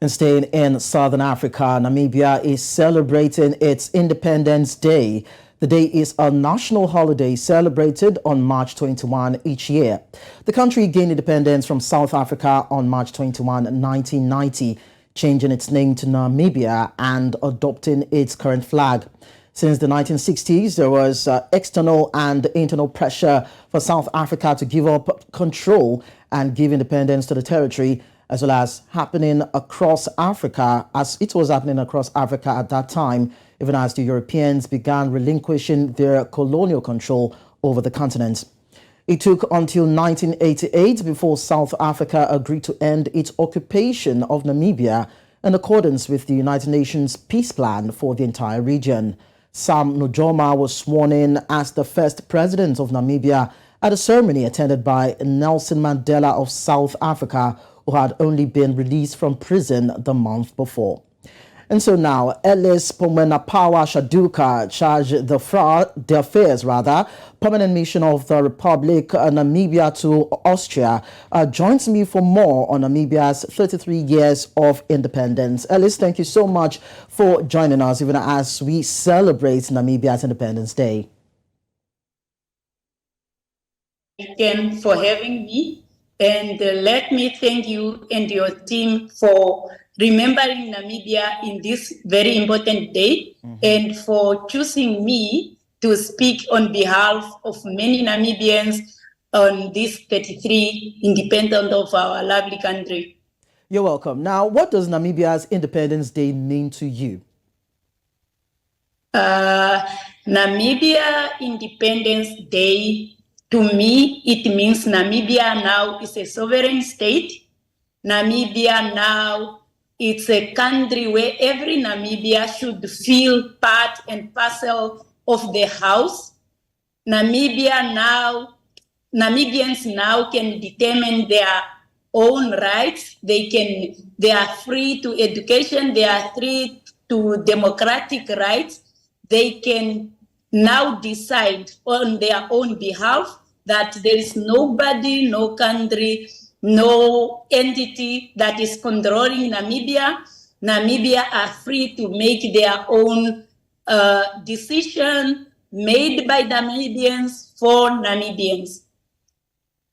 And staying in Southern Africa, Namibia is celebrating its Independence Day. The day is a national holiday celebrated on March 21 each year. The country gained independence from South Africa on March 21, 1990, changing its name to Namibia and adopting its current flag. Since the 1960s, there was external and internal pressure for South Africa to give up control and give independence to the territory, as well as happening across Africa, as it was happening across Africa at that time, even as the Europeans began relinquishing their colonial control over the continent. It took until 1988 before South Africa agreed to end its occupation of Namibia in accordance with the United Nations peace plan for the entire region. Sam Nujoma was sworn in as the first president of Namibia at a ceremony attended by Nelson Mandela of South Africa, who had only been released from prison the month before. And so now, Ellis Pomenapawa Shaduka charged the affairs, permanent mission of the Republic Namibia to Austria, joins me for more on Namibia's 33 years of independence. Ellis, thank you so much for joining us, even as we celebrate Namibia's Independence Day. Again, for having me. And let me thank you and your team for remembering Namibia in this very important day and for choosing me to speak on behalf of many Namibians on this 33 independence of our lovely country. You're welcome. Now, what does Namibia's Independence Day mean to you? Namibia Independence Day, to me, it means Namibia now is a sovereign state. Namibia now it's a country where every Namibia should feel part and parcel of the house. Namibians now can determine their own rights. They are free to education. They are free to democratic rights. They can now decide on their own behalf that there is nobody, no country, no entity that is controlling Namibia. Namibia are free to make their own decision made by Namibians for Namibians.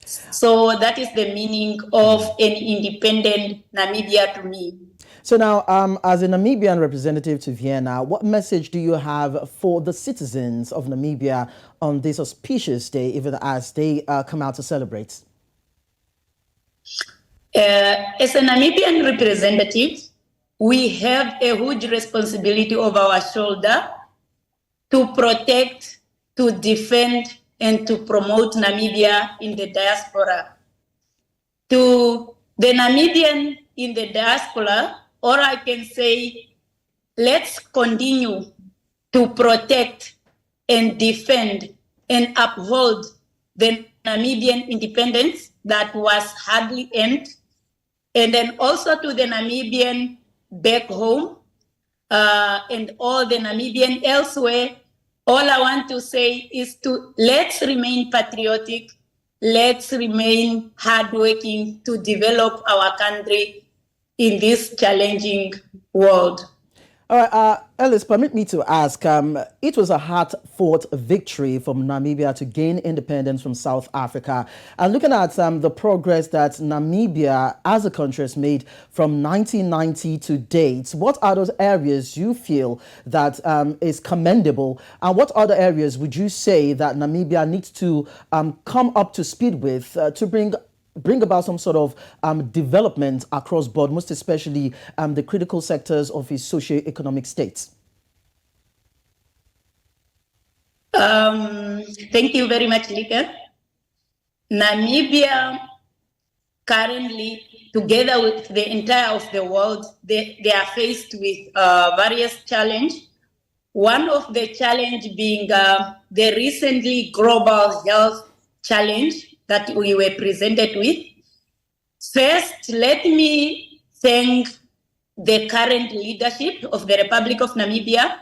So that is the meaning of an independent Namibia to me. So now, as a Namibian representative to Vienna, what message do you have for the citizens of Namibia on this auspicious day, even as they come out to celebrate? As a Namibian representative, we have a huge responsibility over our shoulder to protect, to defend, and to promote Namibia in the diaspora. To the Namibian in the diaspora, or I can say, let's continue to protect and defend and uphold the Namibian independence that was hardly earned. And then also to the Namibian back home and all the Namibian elsewhere, all I want to say is let's remain patriotic, let's remain hardworking to develop our country in this challenging world. All right, Ellis, permit me to ask, it was a hard-fought victory from Namibia to gain independence from South Africa. And looking at the progress that Namibia as a country has made from 1990 to date, what are those areas you feel that is commendable? And what other areas would you say that Namibia needs to come up to speed with to bring about some sort of development across board, most especially the critical sectors of its socio-economic states? Thank you very much, Lika. Namibia currently, together with the entire of the world, they are faced with various challenges. One of the challenges being the recently global health challenge that we were presented with. First, let me thank the current leadership of the Republic of Namibia,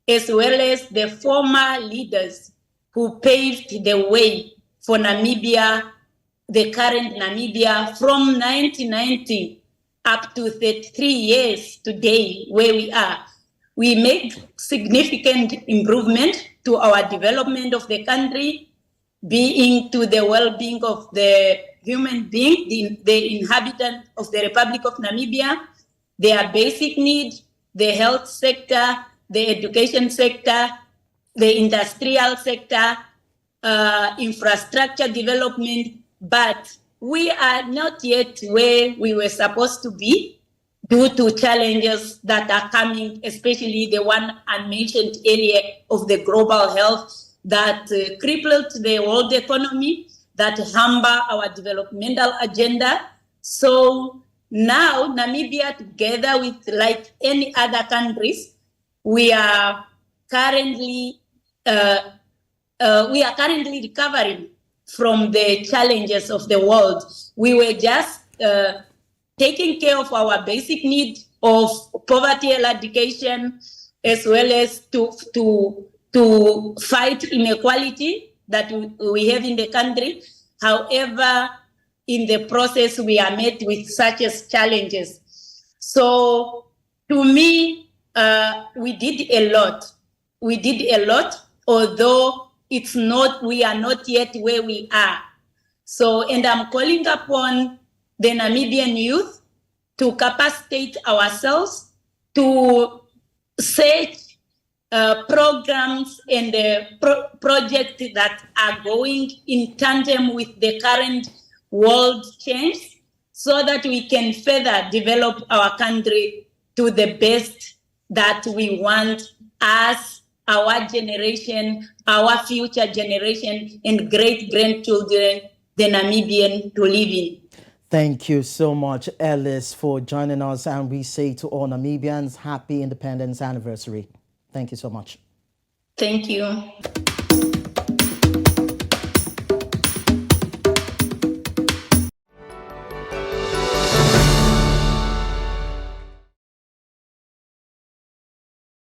as well as the former leaders who paved the way for Namibia, the current Namibia from 1990 up to 33 years today where we are. We make significant improvement to our development of the country, being to the well-being of the human being, the inhabitant of the Republic of Namibia, their basic need, the health sector, the education sector, the industrial sector, infrastructure development, but we are not yet where we were supposed to be due to challenges that are coming, especially the one I mentioned earlier of the global health that crippled the world economy, that hamper our developmental agenda. So now Namibia, together with like any other countries, we are currently recovering from the challenges of the world. We were just taking care of our basic need of poverty eradication, as well as to fight inequality that we have in the country. However, in the process, we are met with such as challenges. So to me, we did a lot. We did a lot, although we are not yet where we are. So, and I'm calling upon the Namibian youth to capacitate ourselves to set programs and projects that are going in tandem with the current world change, so that we can further develop our country to the best that we want us, our generation, our future generation, and great-grandchildren, the Namibian, to live in. Thank you so much, Alice, for joining us. And we say to all Namibians, happy Independence Anniversary. Thank you so much. Thank you.